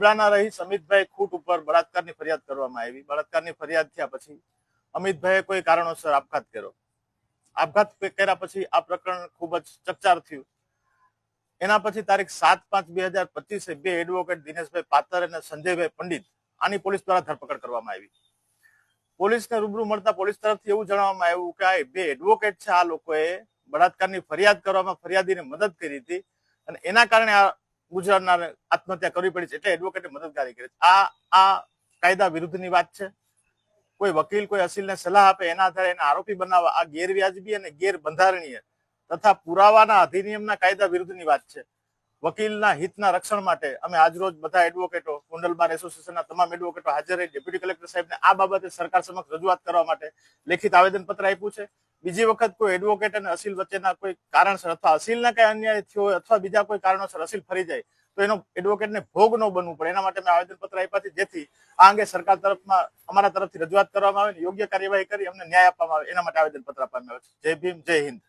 લીમડાના રહીશ અમિતભાઈ ખૂટ ઉપર બળાત્કારની ફરિયાદ કરવામાં આવી। બળાત્કારની ફરિયાદ થયા પછી અમિતભાઈએ કોઈ કારણોસર આપઘાત કર્યો। આપઘાત કર્યા પછી આ પ્રકરણ ખૂબ જ ચકચાર થયું। એના પછી તારીખ 7/5/2025 બે એડવોકેટ દિનેશભાઈ પાતર અને સંજયભાઈ પંડિત આની પોલીસ દ્વારા ધરપકડ કરવામાં આવી। પોલીસને રૂબરૂ મળતા પોલીસ તરફથી એવું જણાવવામાં આવ્યું કે આ બે એડવોકેટ છે, આ લોકોએ બળાત્કારની ફરિયાદ કરવામાં ફરિયાદીને મદદ કરી હતી અને એના કારણે આ ગુજરાનારે આત્મહત્યા કરવી પડી છે, એટલે એડવોકેટે મદદગારી કરી। આ કાયદા વિરુદ્ધની વાત છે। કોઈ વકીલ કોઈ અસીલને સલાહ આપે એના આધારે એને આરોપી બનાવવા આ ગેરવ્યાજબી અને ગેરબંધારણીય તથા પુરાવાના અધિનિયમના કાયદા વિરુદ્ધની વાત છે। વકીલના હિતના રક્ષણ માટે અમે આજરોજ બધા એડવોકેટો કુંડલ બાર એસોસિએશનના તમામ એડવોકેટો હાજર રહી ડેપ્યુટી કલેક્ટર સાહેબને આ બાબતે સરકાર સમક્ષ રજૂઆત કરવા માટે લેખિત આવેદનપત્ર આપ્યું છે। બીજી વખત કોઈ એડવોકેટ અને અસીલ વચ્ચેના કોઈ કારણસર અથવા અસીલના કઈ અન્યાય થયો હોય અથવા બીજા કોઈ કારણોસર અસીલ ફરી જાય તો એનો એડવોકેટને ભોગ ન બનવું પડે, એના માટે મેં આવેદનપત્ર આપ્યા છે, જેથી આ અંગે સરકાર તરફમાં અમારા તરફથી રજૂઆત કરવામાં આવે, યોગ્ય કાર્યવાહી કરી અમને ન્યાય આપવામાં આવે, એના માટે આવેદનપત્ર આપવામાં આવે છે। જય ભીમ, જય હિન્દ।